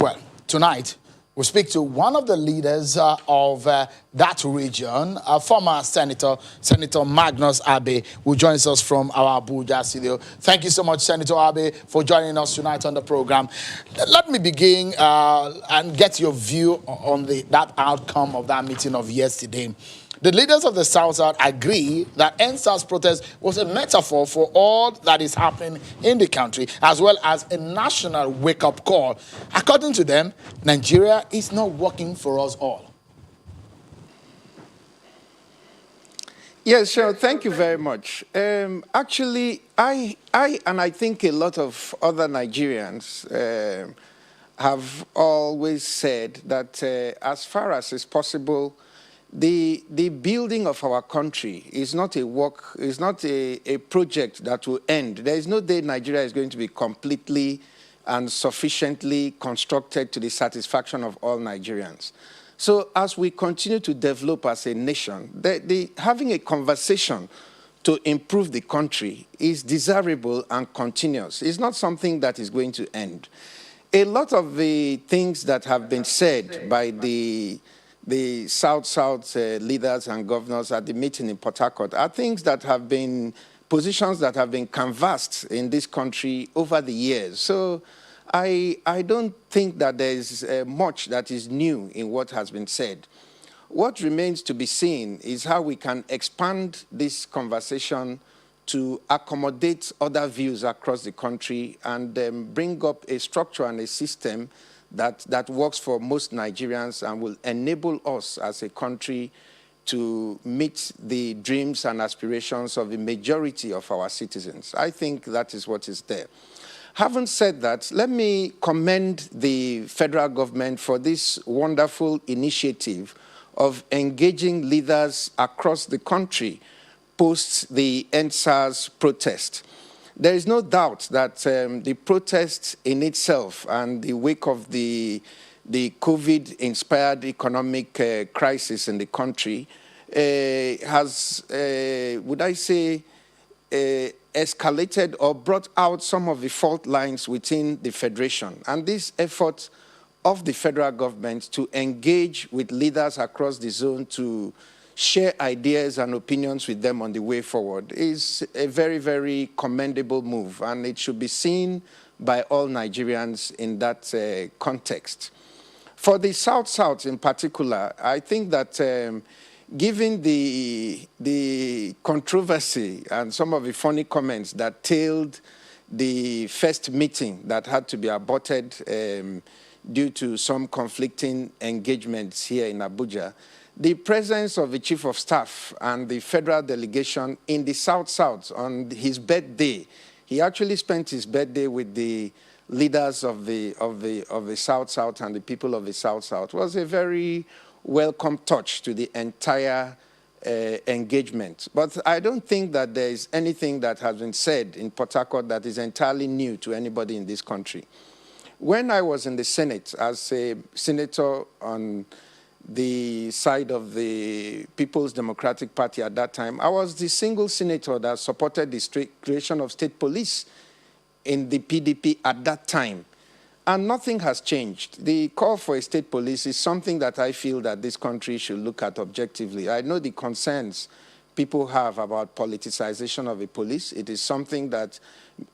Well, tonight, we speak to one of the leaders of that region, former Senator Magnus Abe, who joins us from our Abuja studio. Thank you so much, Senator Abe, for joining us tonight on the program. Let me begin and get your view on that outcome of that meeting of yesterday. The leaders of the South agree that NSAS protest was a metaphor for all that is happening in the country, as well as a national wake-up call. According to them, Nigeria is not working for us all. Yes, sure. Thank you very much. Actually, I think a lot of other Nigerians have always said that as far as is possible, the building of our country is not a project that will end. There is no day Nigeria is going to be completely and sufficiently constructed to the satisfaction of all Nigerians. So as we continue to develop as a nation, having a conversation to improve the country is desirable and continuous. It's not something that is going to end. A lot of the things that have been said by the South leaders and governors at the meeting in Port Harcourt are things that have been positions that have been canvassed in this country over the years. So I don't think that there is much that is new in what has been said. What remains to be seen is how we can expand this conversation to accommodate other views across the country and bring up a structure and a system that works for most Nigerians and will enable us as a country to meet the dreams and aspirations of the majority of our citizens. I think that is what is there. Having said that, let me commend the federal government for this wonderful initiative of engaging leaders across the country post the NSAS protest. There is no doubt that the protest in itself and the wake of the COVID-inspired economic crisis in the country has, would I say, escalated or brought out some of the fault lines within the Federation. And this effort of the federal government to engage with leaders across the zone to share ideas and opinions with them on the way forward is a very, very commendable move, and it should be seen by all Nigerians in that context. For the South in particular, I think that given the controversy and some of the funny comments that tailed the first meeting that had to be aborted due to some conflicting engagements here in Abuja, the presence of the Chief of Staff and the federal delegation in the South on his birthday, he actually spent his birthday with the leaders of the South and the people of the South, was a very welcome touch to the entire engagement. But I don't think that there is anything that has been said in Port Harcourt that is entirely new to anybody in this country. When I was in the Senate as a senator on the side of the People's Democratic Party at that time, I was the single senator that supported the creation of state police in the PDP at that time. And nothing has changed. The call for a state police is something that I feel that this country should look at objectively. I know the concerns people have about politicization of the police. It is something that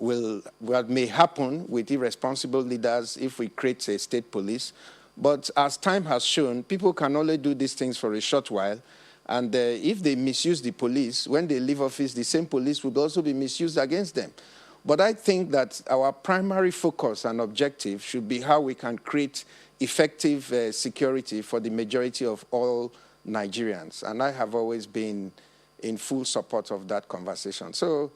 may happen with irresponsible leaders if we create a state police. But as time has shown, people can only do these things for a short while. And if they misuse the police, when they leave office, the same police would also be misused against them. But I think that our primary focus and objective should be how we can create effective security for the majority of all Nigerians. And I have always been in full support of that conversation. So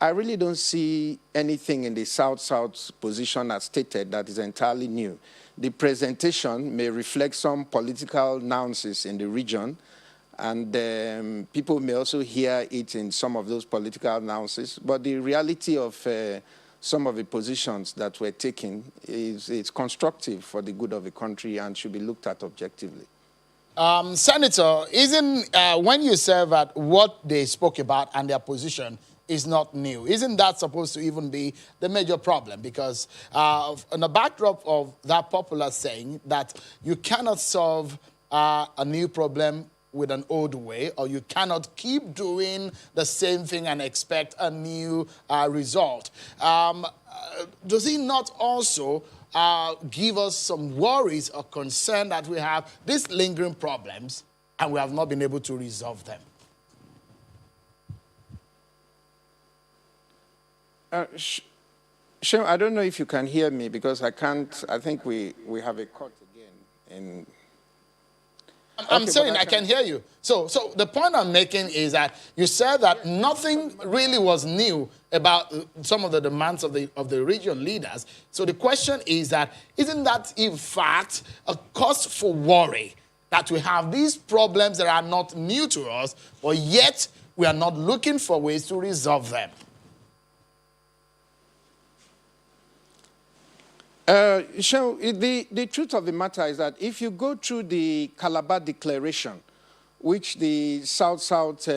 I really don't see anything in the South position as stated that is entirely new. The presentation may reflect some political nuances in the region, and people may also hear it in some of those political nuances. But the reality of some of the positions that were taken is constructive for the good of the country and should be looked at objectively. Senator, when you serve at what they spoke about and their position, is not new. Isn't that supposed to even be the major problem? Because on the backdrop of that popular saying that you cannot solve a new problem with an old way, or you cannot keep doing the same thing and expect a new result. Does it not also give us some worries or concern that we have these lingering problems and we have not been able to resolve them? Shem, I don't know if you can hear me because I can't. I think we have a cut again. I'm saying I can hear you. So the point I'm making is that you said that nothing really was new about some of the demands of the region leaders. So the question is that, isn't that in fact a cause for worry that we have these problems that are not new to us, but yet we are not looking for ways to resolve them? The truth of the matter is that if you go through the Calabar Declaration, which the South-South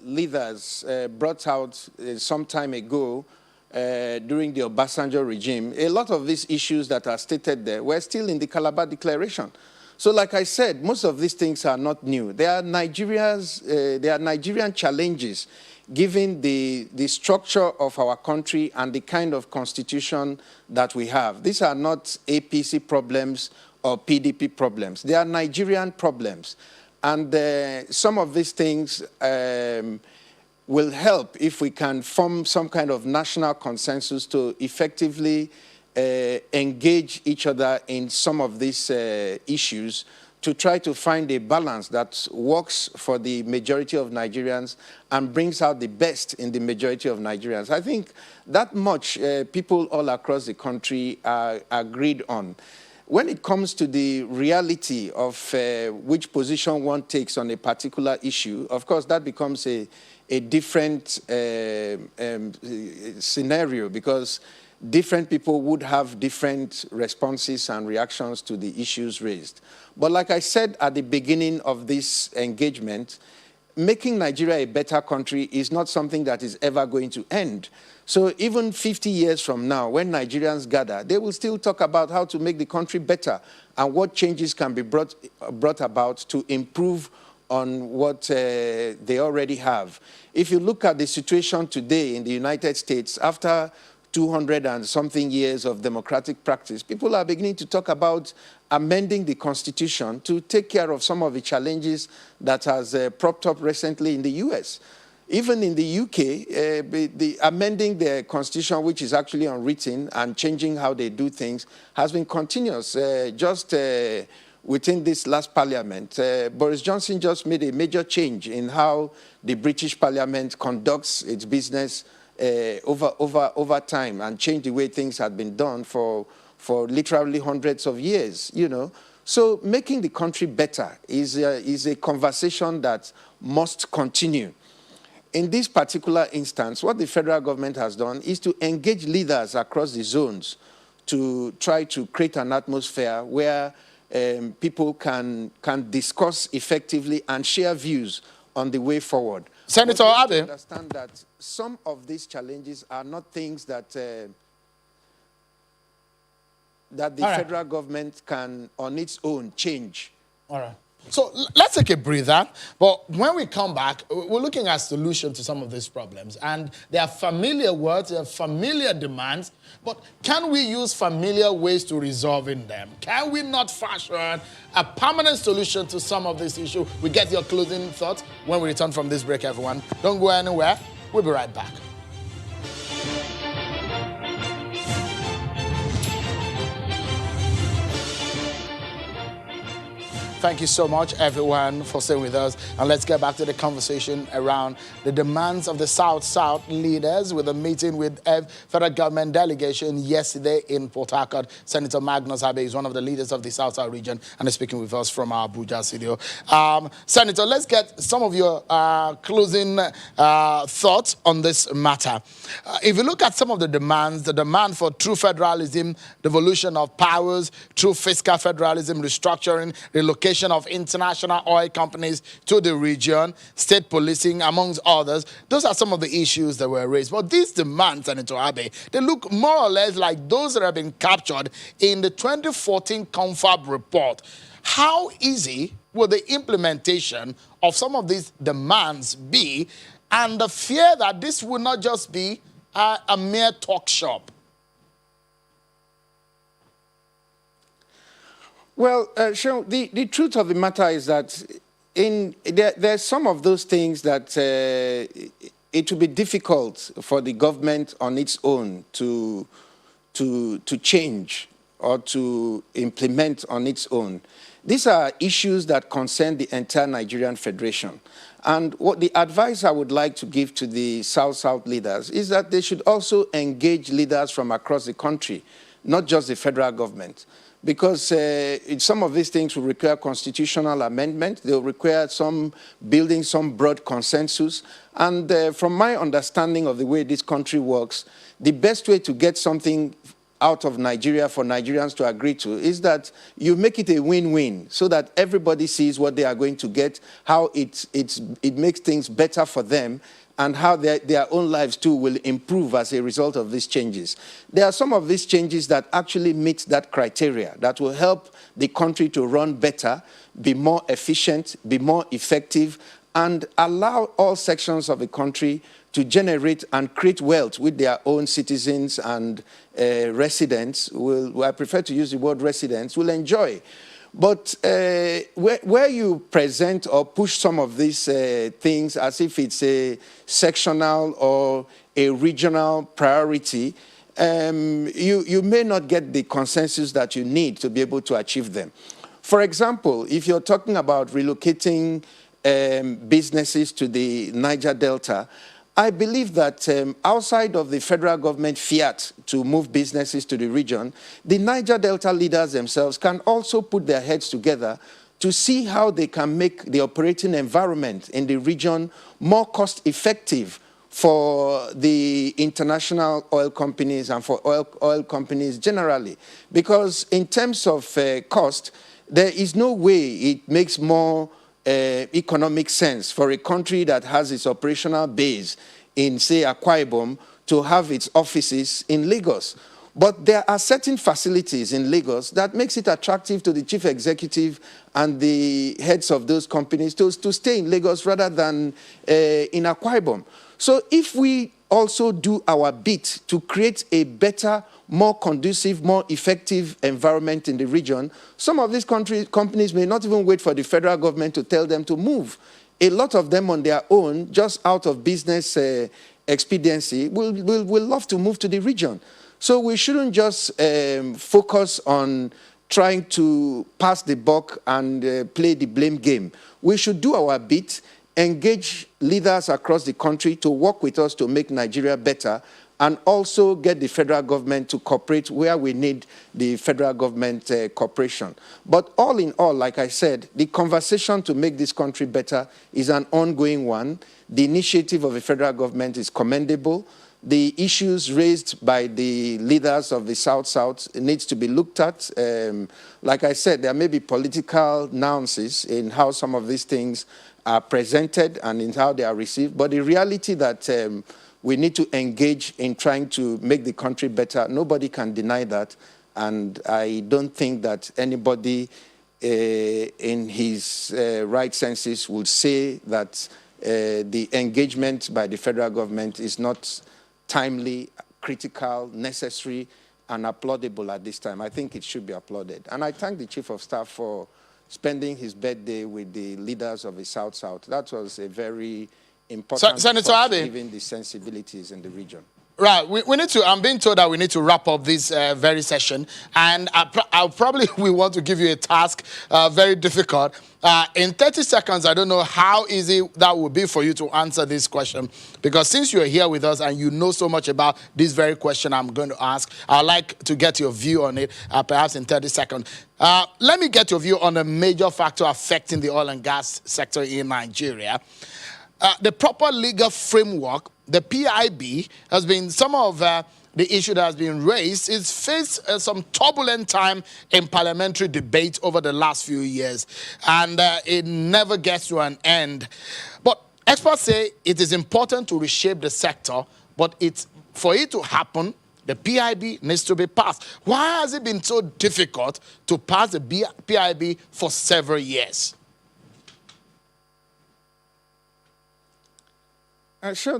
leaders brought out some time ago during the Obasanjo regime, a lot of these issues that are stated there were still in the Calabar Declaration. So like I said, most of these things are not new. They are Nigerian challenges given the structure of our country and the kind of constitution that we have. These are not APC problems or PDP problems. They are Nigerian problems. And some of these things will help if we can form some kind of national consensus to effectively engage each other in some of these issues, to try to find a balance that works for the majority of Nigerians and brings out the best in the majority of Nigerians. I think that much people all across the country are agreed on. When it comes to the reality of which position one takes on a particular issue, of course, that becomes a different scenario, because different people would have different responses and reactions to the issues raised. But like I said at the beginning of this engagement, making Nigeria a better country is not something that is ever going to end. So even 50 years from now, when Nigerians gather, they will still talk about how to make the country better and what changes can be brought about to improve on what they already have. If you look at the situation today in the United States, after 200 and something years of democratic practice, people are beginning to talk about amending the constitution to take care of some of the challenges that has propped up recently in the US. Even in the UK, amending the constitution, which is actually unwritten, and changing how they do things has been continuous. Within this last parliament, Boris Johnson just made a major change in how the British Parliament conducts its business over time, and changed the way things had been done for literally hundreds of years, you know. So making the country better is a conversation that must continue. In this particular instance, what the federal government has done is to engage leaders across the zones to try to create an atmosphere where people can discuss effectively and share views on the way forward. Senator Abe, understand that some of these challenges are not things that that the federal government can, on its own, change. All right. So let's take a breather. But when we come back, we're looking at solutions to some of these problems. And they are familiar words, they are familiar demands. But can we use familiar ways to resolving them? Can we not fashion a permanent solution to some of these issues? We get your closing thoughts when we return from this break, everyone. Don't go anywhere. We'll be right back. Thank you so much, everyone, for staying with us. And let's get back to the conversation around the demands of the South-South leaders with a meeting with federal government delegation yesterday in Port Harcourt. Senator Magnus Abe is one of the leaders of the South-South region and is speaking with us from our Abuja studio. Senator, let's get some of your closing thoughts on this matter. If you look at some of the demands, the demand for true federalism, devolution of powers, true fiscal federalism, restructuring, relocation migration of international oil companies to the region, state policing, amongst others. Those are some of the issues that were raised. But these demands, Senator Abe, they look more or less like those that have been captured in the 2014 Confab report. How easy will the implementation of some of these demands be, and the fear that this will not just be a mere talk shop? Well, Sean, the truth of the matter is that there's some of those things that it will be difficult for the government on its own to change or to implement on its own. These are issues that concern the entire Nigerian Federation. And what the advice I would like to give to the South-South leaders is that they should also engage leaders from across the country, not just the federal government. Because some of these things will require constitutional amendment. They'll require building some broad consensus. And from my understanding of the way this country works, the best way to get something out of Nigeria for Nigerians to agree to is that you make it a win-win so that everybody sees what they are going to get, how it makes things better for them, and how their own lives too will improve as a result of these changes. There are some of these changes that actually meet that criteria, that will help the country to run better, be more efficient, be more effective, and allow all sections of the country to generate and create wealth with their own citizens and residents. I prefer to use the word residents, will enjoy. But where you present or push some of these things as if it's a sectional or a regional priority, you may not get the consensus that you need to be able to achieve them. For example, if you're talking about relocating businesses to the Niger Delta, I believe that outside of the federal government fiat to move businesses to the region, the Niger Delta leaders themselves can also put their heads together to see how they can make the operating environment in the region more cost-effective for the international oil companies and for oil companies generally. Because in terms of cost, there is no way it makes more economic sense for a country that has its operational base in, say, Akwa Ibom to have its offices in Lagos. But there are certain facilities in Lagos that makes it attractive to the chief executive and the heads of those companies to stay in Lagos rather than in Akwa Ibom. So if we also do our bit to create a better, more conducive, more effective environment in the region, some of these companies may not even wait for the federal government to tell them to move. A lot of them on their own, just out of business expediency, will love to move to the region. So we shouldn't just focus on trying to pass the buck and play the blame game. We should do our bit, engage leaders across the country to work with us to make Nigeria better, and also get the federal government to cooperate where we need the federal government cooperation. But all in all, like I said, the conversation to make this country better is an ongoing one. The initiative of the federal government is commendable. The issues raised by the leaders of the South-South needs to be looked at. Like I said, there may be political nuances in how some of these things are presented and in how they are received. But the reality that we need to engage in trying to make the country better, nobody can deny that. And I don't think that anybody in his right senses would say that the engagement by the federal government is not timely, critical, necessary, and applaudable at this time. I think it should be applauded. And I thank the Chief of Staff for spending his birthday with the leaders of the South-South. That was a very important Senator Abe, given the sensibilities in the region. Right, we need to, I'm being told that we need to wrap up this very session, and I'll probably we want to give you a task, very difficult. In 30 seconds, I don't know how easy that would be for you to answer this question, because since you're here with us and you know so much about this very question I'm going to ask, I'd like to get your view on it, perhaps in 30 seconds. Let me get your view on a major factor affecting the oil and gas sector in Nigeria. The proper legal framework, the PIB, has been some of the issue that has been raised, it's faced some turbulent time in parliamentary debate over the last few years, and it never gets to an end. But experts say it is important to reshape the sector, but for it to happen, the PIB needs to be passed. Why has it been so difficult to pass the PIB for several years? Sure,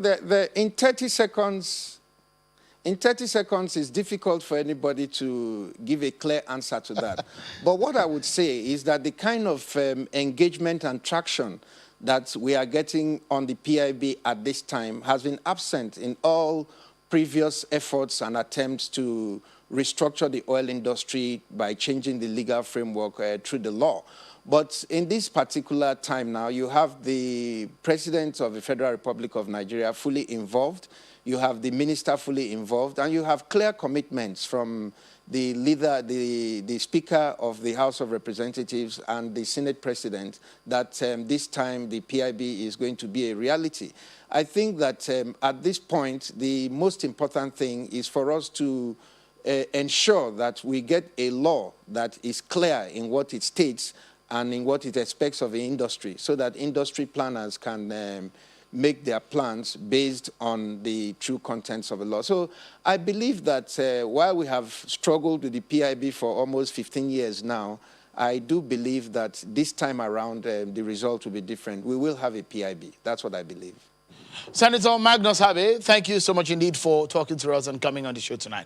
in 30 seconds, it's difficult for anybody to give a clear answer to that. But what I would say is that the kind of engagement and traction that we are getting on the PIB at this time has been absent in all previous efforts and attempts to restructure the oil industry by changing the legal framework through the law. But in this particular time now, you have the President of the Federal Republic of Nigeria fully involved, you have the Minister fully involved, and you have clear commitments from the leader, the Speaker of the House of Representatives and the Senate President that this time the PIB is going to be a reality. I think that at this point, the most important thing is for us to ensure that we get a law that is clear in what it states and in what it expects of the industry, so that industry planners can make their plans based on the true contents of the law. So I believe that while we have struggled with the PIB for almost 15 years now, I do believe that this time around the result will be different. We will have a PIB. That's what I believe. Senator Magnus Abe, thank you so much indeed for talking to us and coming on the show tonight.